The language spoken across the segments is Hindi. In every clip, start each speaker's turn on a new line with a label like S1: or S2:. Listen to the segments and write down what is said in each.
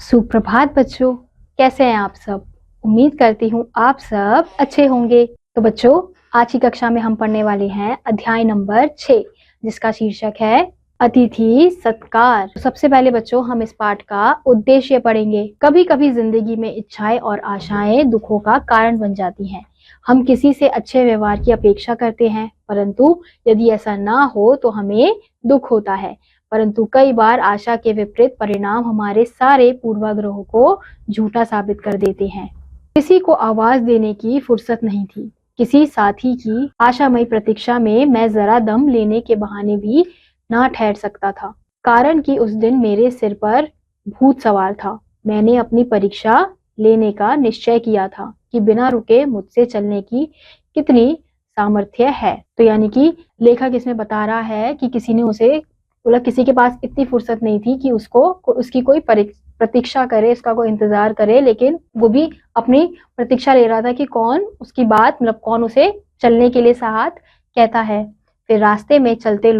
S1: सुप्रभात बच्चों, कैसे हैं आप सब। उम्मीद करती हूँ आप सब अच्छे होंगे। तो बच्चों, आज की कक्षा में हम पढ़ने वाले हैं अध्याय नंबर 6, जिसका शीर्षक है अतिथि सत्कार। तो सबसे पहले बच्चों, हम इस पाठ का उद्देश्य पढ़ेंगे। कभी कभी जिंदगी में इच्छाएं और आशाएं दुखों का कारण बन जाती हैं। हम किसी से अच्छे व्यवहार की अपेक्षा करते हैं, परंतु यदि ऐसा ना हो तो हमें दुख होता है। परंतु कई बार आशा के विपरीत परिणाम हमारे सारे पूर्वाग्रहों को झूठा साबित कर देते हैं। किसी को आवाज देने की फुर्सत नहीं थी। किसी साथी की आशामयी प्रतीक्षा में मैं जरा दम लेने के बहाने भी ना ठहर सकता था, कारण कि उस दिन मेरे सिर पर भूत सवार था। मैंने अपनी परीक्षा लेने का निश्चय किया था कि बिना रुके मुझसे चलने की कितनी सामर्थ्य है। तो यानी कि लेखक इसमें बता रहा है कि किसी ने उसे बोला, किसी के पास इतनी फुर्सत नहीं थी कि उसकी कोई प्रतीक्षा करे, उसका कोई इंतजार करे, लेकिन वो भी अपनी प्रतीक्षा ले रहा था कि कौन उसकी बात, मतलब कौन उसे चलने के लिए साथ कहता है। फिर रास्ते में चलते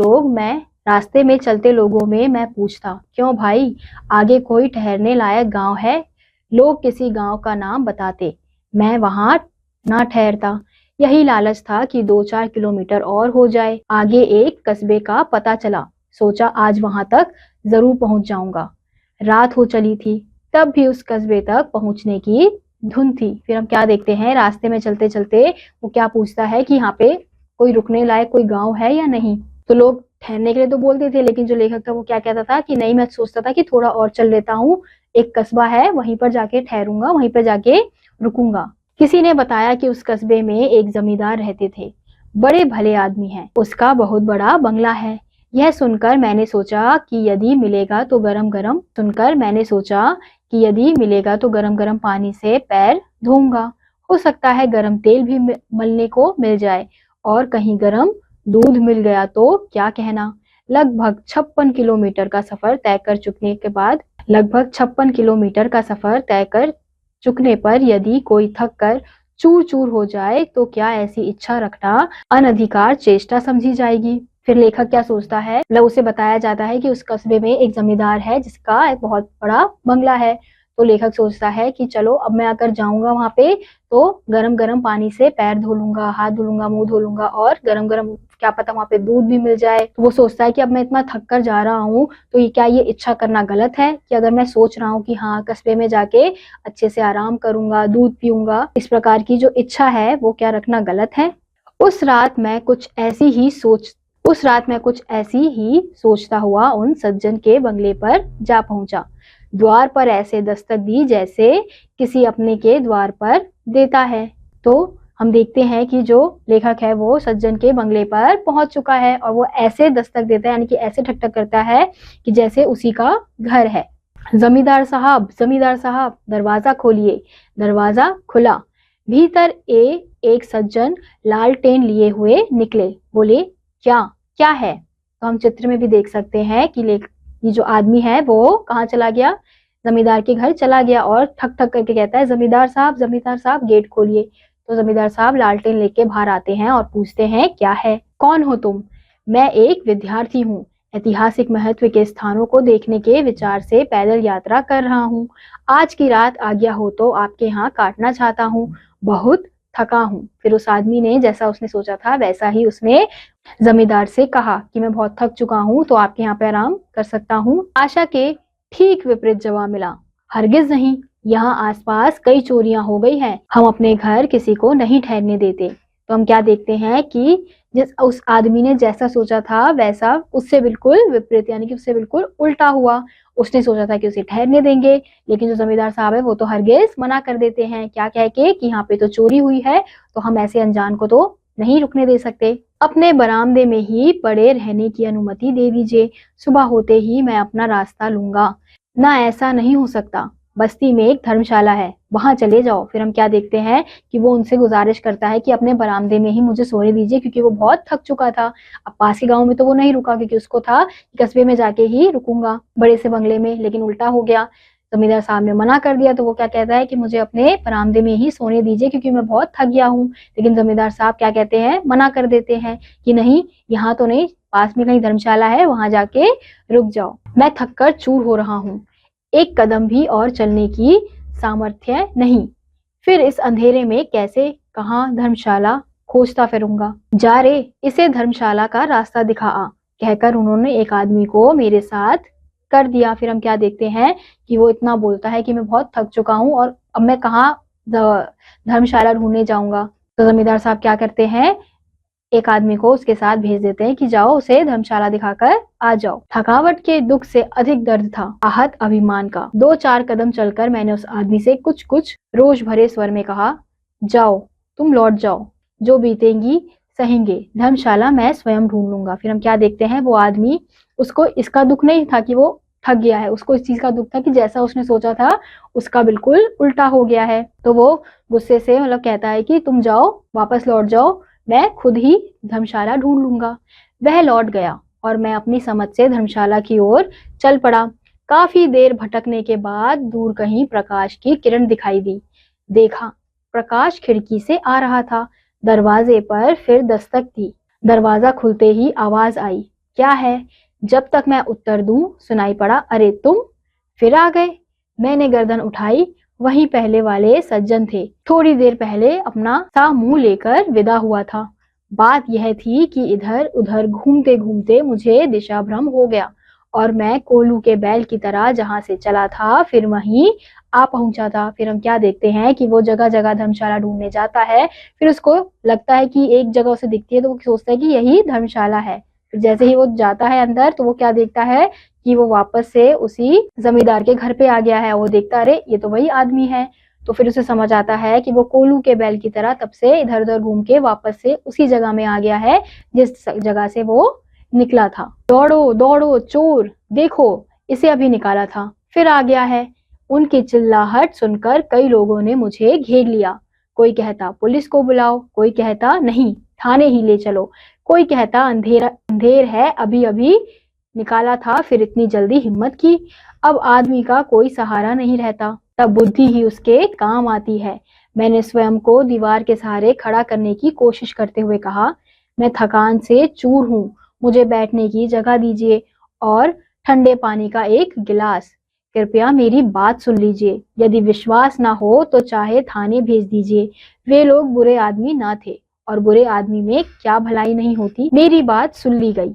S1: लोगों में मैं पूछता, क्यों भाई, आगे कोई ठहरने लायक गांव है? लोग किसी गांव का नाम बताते, मैं वहां ना ठहरता। यही लालच था कि 2-4 किलोमीटर और हो जाए, आगे एक कस्बे का पता चला। सोचा आज वहां तक जरूर पहुंच जाऊंगा। रात हो चली थी, तब भी उस कस्बे तक पहुंचने की धुन थी। फिर हम क्या देखते हैं, रास्ते में चलते चलते वो क्या पूछता है कि यहाँ पे कोई रुकने लायक कोई गांव है या नहीं। तो लोग ठहरने के लिए तो बोलते थे, लेकिन जो लेखक था वो क्या कहता था कि नहीं, मैं सोचता था कि थोड़ा और चल लेता हूँ, एक कस्बा है वहीं पर जाके ठहरूंगा, वहीं पर जाके रुकूंगा। किसी ने बताया कि उस कस्बे में एक जमींदार रहते थे, बड़े भले आदमी हैं, उसका बहुत बड़ा बंगला है। यह सुनकर मैंने सोचा कि यदि मिलेगा तो गरम गरम पानी से पैर धोऊंगा। हो सकता है गरम तेल भी मलने को मिल जाए, और कहीं गरम दूध मिल गया तो क्या कहना। लगभग 56 किलोमीटर का सफर तय कर चुकने पर यदि कोई थक कर चूर चूर हो जाए तो क्या ऐसी इच्छा रखना अनधिकार चेष्टा समझी जाएगी। फिर लेखक क्या सोचता है, मतलब उसे बताया जाता है कि उस कस्बे में एक जमींदार है जिसका एक बहुत बड़ा बंगला है। तो लेखक सोचता है कि चलो अब मैं अगर जाऊंगा वहां पे तो गरम गरम पानी से पैर धो लूंगा, हाथ धो लूंगा, मुंह धो लूंगा, और गरम गरम क्या पता वहां पे दूध भी मिल जाए। तो वो सोचता है कि अब मैं इतना थक कर जा रहा हूँ तो ये क्या, ये इच्छा करना गलत है कि अगर मैं सोच रहा हूँ कि हाँ कस्बे में जाके अच्छे से आराम करूंगा, दूध पीऊंगा, इस प्रकार की जो इच्छा है वो क्या रखना गलत है। उस रात मैं कुछ ऐसी ही सोचता हुआ उन सज्जन के बंगले पर जा पहुंचा। द्वार पर ऐसे दस्तक दी जैसे किसी अपने के द्वार पर देता है। तो हम देखते हैं कि जो लेखक है वो सज्जन के बंगले पर पहुंच चुका है, और वो ऐसे दस्तक देता है, यानी कि ऐसे ठक-ठक करता है कि जैसे उसी का घर है। जमींदार साहब, दरवाजा खोलिए। दरवाजा खुला। भीतर एक सज्जन लालटेन लिए हुए निकले। बोले, क्या है? तो हम चित्र में भी देख सकते हैं कि ये जो आदमी है वो कहाँ चला गया, जमींदार के घर चला गया, और ठक ठक करके कहता है, जमींदार साहब गेट खोलिए। तो जमींदार साहब लालटेन लेके बाहर आते हैं और पूछते हैं, क्या है, कौन हो तुम? मैं एक विद्यार्थी हूँ, ऐतिहासिक महत्व के स्थानों को देखने के विचार से पैदल यात्रा कर रहा हूँ। आज की रात आज्ञा हो तो आपके यहाँ काटना चाहता हूँ, बहुत थका हूँ। फिर उस आदमी ने जैसा उसने सोचा था वैसा ही उसने जमींदार से कहा कि मैं बहुत थक चुका हूँ तो आपके यहाँ पे आराम कर सकता हूँ। आशा के ठीक विपरीत जवाब मिला, हरगिज नहीं, यहाँ आसपास कई चोरियां हो गई हैं, हम अपने घर किसी को नहीं ठहरने देते। तो हम क्या देखते हैं कि उस आदमी ने जैसा सोचा था वैसा उससे बिल्कुल विपरीत, यानी कि उससे बिल्कुल उल्टा हुआ। उसने सोचा था कि उसे ठहरने देंगे, लेकिन जो जमींदार साहब है वो तो हरगिज मना कर देते हैं, क्या कह के कि यहाँ पे तो चोरी हुई है, तो हम ऐसे अनजान को तो नहीं रुकने दे सकते। अपने बरामदे में ही पड़े रहने की अनुमति दे दीजिए, सुबह होते ही मैं अपना रास्ता लूंगा। ना, ऐसा नहीं हो सकता, बस्ती में एक धर्मशाला है, वहां चले जाओ। फिर हम क्या देखते हैं कि वो उनसे गुजारिश करता है कि अपने बरामदे में ही मुझे सोने दीजिए, क्योंकि वो बहुत थक चुका था। अब पास के गांव में तो वो नहीं रुका, क्योंकि उसको था कि कस्बे में जाके ही रुकूंगा बड़े से बंगले में, लेकिन उल्टा हो गया। जमींदार साहब ने मना कर दिया, तो वो क्या कहता है कि मुझे अपने बरामदे में ही सोने दीजिए क्योंकि मैं बहुत थक गया हूँ। लेकिन जमींदार साहब क्या कहते हैं, मना कर देते हैं कि नहीं, यहाँ तो नहीं, पास में कहीं धर्मशाला है, वहां जाके रुक जाओ, मैं थक कर चूर हो रहा हूँ। एक कदम भी और चलने की सामर्थ्य नहीं। फिर इस अंधेरे में कैसे कहाँ धर्मशाला खोजता फिरूंगा। जा रे, इसे धर्मशाला का रास्ता दिखा आ, कहकर उन्होंने एक आदमी को मेरे साथ कर दिया। फिर हम क्या देखते हैं कि वो इतना बोलता है कि मैं बहुत थक चुका हूँ और अब मैं कहाँ धर्मशाला ढूंढने जाऊंगा। तो जमींदार साहब क्या करते हैं, एक आदमी को उसके साथ भेज देते हैं कि जाओ उसे धर्मशाला दिखाकर आ जाओ। थकावट के दुख से अधिक दर्द था आहत अभिमान का। 2-4 कदम चलकर मैंने उस आदमी से कुछ कुछ रोष भरे स्वर में कहा, जाओ तुम लौट जाओ, जो बीतेंगी सहेंगे, धर्मशाला मैं स्वयं ढूंढ लूंगा। फिर हम क्या देखते हैं, वो आदमी, उसको इसका दुख नहीं था कि वो थक गया है, उसको इस चीज का दुख था कि जैसा उसने सोचा था उसका बिल्कुल उल्टा हो गया है। तो वो गुस्से से मतलब कहता है कि तुम जाओ, वापस लौट जाओ, मैं खुद ही धर्मशाला ढूंढ लूंगा। वह लौट गया और मैं अपनी समझ से धर्मशाला की ओर चल पड़ा। काफी देर भटकने के बाद दूर कहीं प्रकाश की किरण दिखाई दी। देखा, प्रकाश खिड़की से आ रहा था। दरवाजे पर फिर दस्तक दी। दरवाजा खुलते ही आवाज आई, क्या है? जब तक मैं उत्तर दूं सुनाई पड़ा, अरे तुम फिर आ गए। मैंने गर्दन उठाई, वहीं पहले वाले सज्जन थे, थोड़ी देर पहले अपना सा मुंह लेकर विदा हुआ था। बात यह थी कि इधर उधर घूमते घूमते मुझे दिशा भ्रम हो गया और मैं कोल्हू के बैल की तरह जहां से चला था फिर वहीं आ पहुंचा था। फिर हम क्या देखते हैं कि वो जगह जगह धर्मशाला ढूंढने जाता है। फिर उसको लगता है कि एक जगह उसे दिखती है तो वो सोचता है कि यही धर्मशाला है। फिर जैसे ही वो जाता है अंदर तो वो क्या देखता है कि वो वापस से उसी जमींदार के घर पे आ गया है। वो देखता, अरे ये तो वही आदमी है। तो फिर उसे समझ आता है कि वो कोल्हू के बैल की तरह तब से इधर उधर घूम के वापस से उसी जगह में आ गया है जिस जगह से वो निकला था। दौड़ो दौड़ो चोर, देखो इसे अभी निकाला था, फिर आ गया है। उनकी चिल्लाहट सुनकर कई लोगों ने मुझे घेर लिया। कोई कहता पुलिस को बुलाओ, कोई कहता नहीं थाने ही ले चलो, कोई कहता अंधेर है, अभी अभी निकाला था, फिर इतनी जल्दी हिम्मत की। अब आदमी का कोई सहारा नहीं रहता, तब बुद्धि ही उसके काम आती है। मैंने स्वयं को दीवार के सहारे खड़ा करने की कोशिश करते हुए कहा, मैं थकान से चूर हूँ, मुझे बैठने की जगह दीजिए और ठंडे पानी का एक गिलास। कृपया मेरी बात सुन लीजिए, यदि विश्वास ना हो तो चाहे थाने भेज दीजिए। वे लोग बुरे आदमी ना थे और बुरे आदमी में क्या भलाई नहीं होती। मेरी बात सुन ली गई।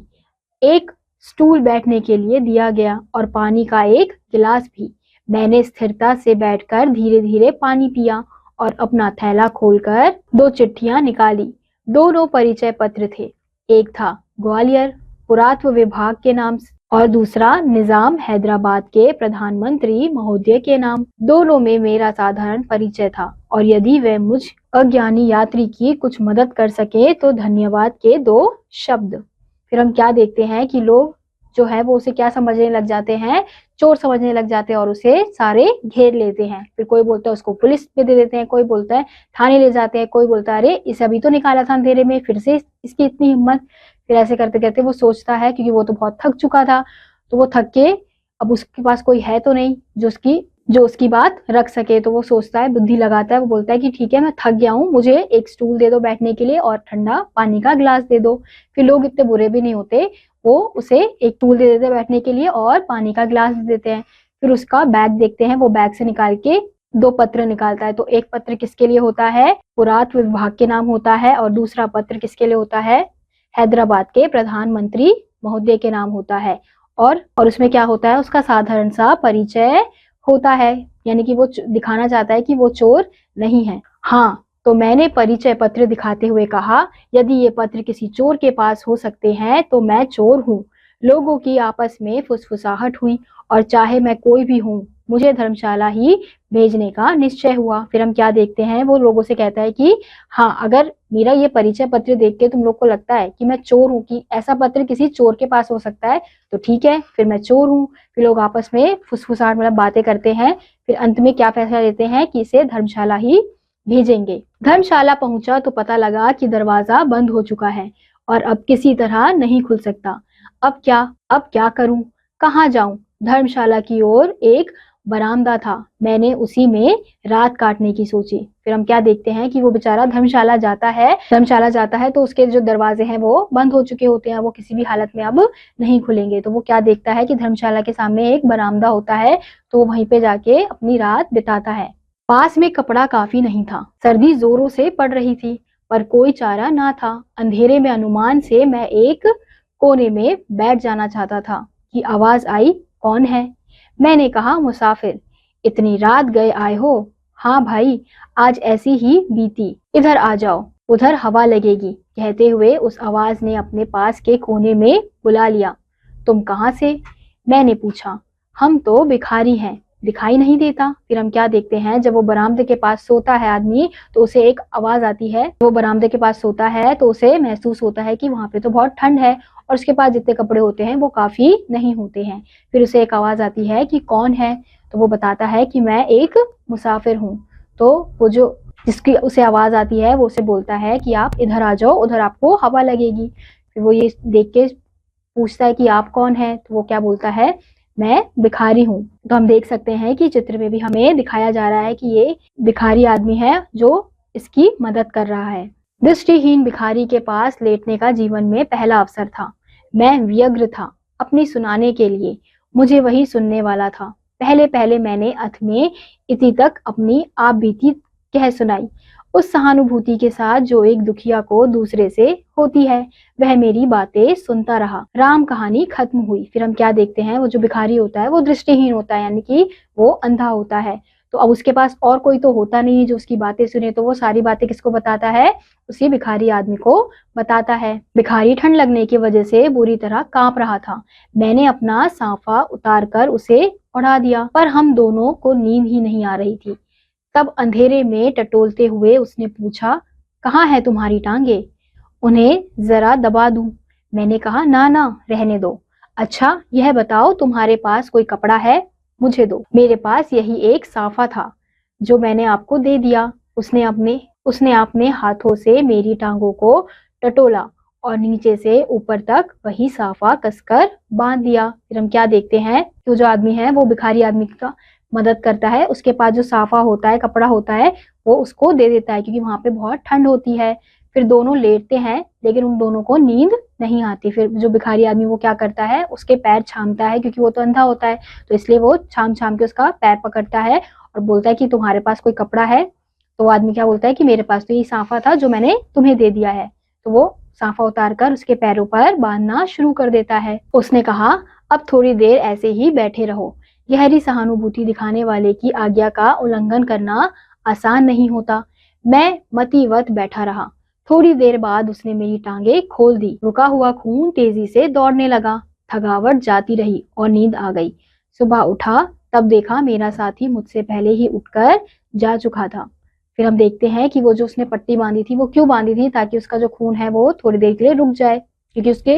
S1: एक स्टूल बैठने के लिए दिया गया और पानी का एक गिलास भी। मैंने स्थिरता से बैठकर धीरे धीरे पानी पिया और अपना थैला खोलकर 2 चिट्ठियां निकाली। दोनों परिचय पत्र थे। एक था ग्वालियर पुरातत्व विभाग के नाम और दूसरा निजाम हैदराबाद के प्रधानमंत्री महोदय के नाम। दोनों में मेरा साधारण परिचय था और यदि वे मुझ अज्ञानी यात्री की कुछ मदद कर सके तो धन्यवाद के 2 शब्द। फिर हम क्या देखते हैं कि लोग जो है वो उसे क्या समझने लग जाते हैं, चोर समझने लग जाते हैं और उसे सारे घेर लेते हैं। फिर कोई बोलता है उसको पुलिस पे दे देते हैं, कोई बोलता है थाने ले जाते हैं, कोई बोलता है अरे इसे अभी तो निकाला था अंधेरे में, फिर से इसकी इतनी हिम्मत। फिर ऐसे करते करते वो सोचता है, क्योंकि वो तो बहुत थक चुका था, तो वो थक के अब उसके पास कोई है तो नहीं जो उसकी बात रख सके। तो वो सोचता है, बुद्धि लगाता है, वो बोलता है कि ठीक है मैं थक गया हूँ, मुझे एक स्टूल दे दो बैठने के लिए और ठंडा पानी का गिलास दे दो। फिर लोग इतने बुरे भी नहीं होते, वो उसे एक स्टूल दे देते हैं बैठने के लिए और पानी का गिलास दे देते हैं। फिर उसका बैग देखते हैं, वो बैग से निकाल के 2 पत्र निकालता है। तो एक पत्र किसके लिए होता है, पुरातत्व विभाग के नाम होता है और दूसरा पत्र किसके लिए होता है, हैदराबाद के प्रधानमंत्री महोदय के नाम होता है। और उसमें क्या होता है, उसका साधारण सा परिचय होता है, यानी कि वो दिखाना चाहता है कि वो चोर नहीं है। हाँ, तो मैंने परिचय पत्र दिखाते हुए कहा, यदि ये पत्र किसी चोर के पास हो सकते हैं तो मैं चोर हूँ। लोगों की आपस में फुसफुसाहट हुई और चाहे मैं कोई भी हूँ, मुझे धर्मशाला ही भेजने का निश्चय हुआ। फिर हम क्या देखते हैं, वो लोगों से कहता है कि हाँ, अगर मेरा ये परिचय पत्र देख के तुम लोग को लगता है कि मैं चोर हूँ, कि ऐसा पत्र किसी चोर के पास हो सकता है, तो ठीक है, फिर मैं चोर हूँ। फिर लोग आपस में फुसफुसाहट मतलब बातें करते हैं। फिर अंत में क्या फैसला लेते हैं कि इसे धर्मशाला ही भेजेंगे। धर्मशाला पहुंचा तो पता लगा कि दरवाजा बंद हो चुका है और अब किसी तरह नहीं खुल सकता। अब क्या करूं, कहाँ जाऊं? धर्मशाला की ओर एक बरामदा था, मैंने उसी में रात काटने की सोची। फिर हम क्या देखते हैं कि वो बेचारा धर्मशाला जाता है तो उसके जो दरवाजे हैं वो बंद हो चुके होते हैं, वो किसी भी हालत में अब नहीं खुलेंगे। तो वो क्या देखता है कि धर्मशाला के सामने एक बरामदा होता है, तो वो वहीं पे जाके अपनी रात बिताता है। पास में कपड़ा काफी नहीं था, सर्दी जोरों से पड़ रही थी, पर कोई चारा ना था। अंधेरे में अनुमान से मैं एक कोने में बैठ जाना चाहता था कि आवाज आई, कौन है? मैंने कहा, मुसाफिर। इतनी रात गए आए हो? हाँ भाई, आज ऐसी ही बीती, इधर आ जाओ, उधर हवा लगेगी, कहते हुए उस आवाज ने अपने पास के कोने में बुला लिया। तुम कहाँ से? मैंने पूछा। हम तो भिखारी हैं, दिखाई नहीं देता। फिर हम क्या देखते हैं, जब वो बरामदे के पास सोता है आदमी, तो उसे एक आवाज आती है। वो बरामदे के पास सोता है तो उसे महसूस होता है कि वहां पे तो बहुत ठंड है और उसके पास जितने कपड़े होते हैं वो काफी नहीं होते हैं। फिर उसे एक आवाज आती है कि कौन है? तो वो बताता है कि मैं एक मुसाफिर हूँ। तो वो जो जिसकी उसे आवाज आती है वो उसे बोलता है कि आप इधर आ जाओ, उधर आपको हवा लगेगी। फिर वो ये देख के पूछता है कि आप कौन है? तो वो क्या बोलता है, मैं भिखारी हूँ। तो हम देख सकते हैं कि चित्र में भी हमें दिखाया जा रहा है कि ये भिखारी आदमी है जो इसकी मदद कर रहा है। दृष्टिहीन भिखारी के पास लेटने का जीवन में पहला अवसर था। मैं व्यग्र था अपनी सुनाने के लिए, मुझे वही सुनने वाला था। पहले पहले मैंने अथ में इति तक अपनी आप बीती कह सुनाई, उस सहानुभूति के साथ जो एक दुखिया को दूसरे से होती है। वह मेरी बातें सुनता रहा। राम कहानी खत्म हुई। फिर हम क्या देखते हैं, वो जो भिखारी होता है वो दृष्टिहीन होता है, यानी कि वो अंधा होता है। तो अब उसके पास और कोई तो होता नहीं है जो उसकी बातें सुने, तो वो सारी बातें किसको बताता है? उसी भिखारी आदमी को बताता है। भिखारी ठंड लगने की वजह से बुरी तरह कांप रहा था। मैंने अपना साफा उतार कर उसे उड़ा दिया, पर हम दोनों को नींद ही नहीं आ रही थी। तब अंधेरे में टटोलते हुए उसने पूछा, कहाँ है तुम्हारी टांगे? उन्हें जरा दबा दूं। मैंने कहा, ना ना, रहने दो। अच्छा यह बताओ, तुम्हारे पास कोई कपड़ा है? मुझे दो। मेरे पास यही एक साफा था जो मैंने आपको दे दिया। उसने अपने हाथों से मेरी टांगों को टटोला और नीचे से ऊपर तक वही साफा कसकर बांध दिया। फिर हम क्या देखते हैं, तो जो आदमी है वो भिखारी आदमी का मदद करता है। उसके पास जो साफा होता है, कपड़ा होता है, वो उसको दे देता है क्योंकि वहां पे बहुत ठंड होती है। फिर दोनों लेटते हैं, लेकिन उन दोनों को नींद नहीं आती। फिर जो भिखारी आदमी वो क्या करता है, उसके पैर छामता है, क्योंकि वो तो अंधा होता है, तो इसलिए वो छाम छाम के उसका पैर पकड़ता है और बोलता है कि तुम्हारे पास कोई कपड़ा है? तो वो आदमी क्या बोलता है कि मेरे पास तो ये साफा था जो मैंने तुम्हें दे दिया है। तो वो साफा उतार कर उसके पैरों पर बांधना शुरू कर देता है। उसने कहा, अब थोड़ी देर ऐसे ही बैठे रहो। गहरी सहानुभूति दिखाने वाले की आज्ञा का उल्लंघन करना आसान नहीं होता। मैं मतिवत बैठा रहा। थोड़ी देर बाद उसने मेरी टांगे खोल दी। रुका हुआ खून तेजी से दौड़ने लगा। थकावट जाती रही और नींद आ गई। सुबह उठा, तब देखा मेरा साथी मुझसे पहले ही उठकर जा चुका था। फिर हम देखते हैं कि वो जो उसने पट्टी बांधी थी वो क्यों बांधी थी, ताकि उसका जो खून है वो थोड़ी देर के लिए रुक जाए, क्योंकि उसके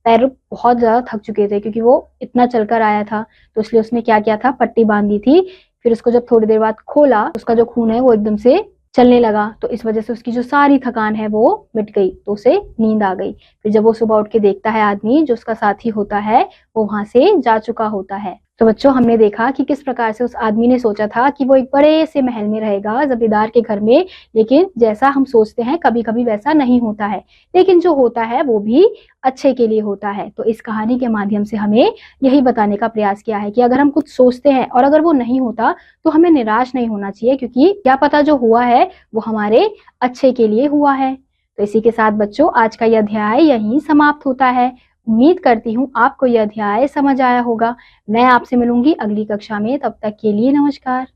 S1: पैर बहुत ज्यादा थक चुके थे, क्योंकि वो इतना चलकर आया था। तो इसलिए उसने क्या किया था, पट्टी बांधी थी। फिर उसको जब थोड़ी देर बाद खोला, उसका जो खून है वो एकदम से चलने लगा, तो इस वजह से उसकी जो सारी थकान है वो मिट गई, तो उसे नींद आ गई। फिर जब वो सुबह उठ के देखता है, आदमी जो उसका साथी होता है वो वहां से जा चुका होता है। तो बच्चों, हमने देखा कि किस प्रकार से उस आदमी ने सोचा था कि वो एक बड़े से महल में रहेगा, जमींदार के घर में, लेकिन जैसा हम सोचते हैं कभी कभी वैसा नहीं होता है, लेकिन जो होता है वो भी अच्छे के लिए होता है। तो इस कहानी के माध्यम से हमें यही बताने का प्रयास किया है कि अगर हम कुछ सोचते हैं और अगर वो नहीं होता तो हमें निराश नहीं होना चाहिए, क्योंकि क्या पता जो हुआ है वो हमारे अच्छे के लिए हुआ है। तो इसी के साथ बच्चों, आज का यह अध्याय यहीं समाप्त होता है। उम्मीद करती हूँ आपको यह अध्याय समझ आया होगा। मैं आपसे मिलूंगी अगली कक्षा में, तब तक के लिए नमस्कार।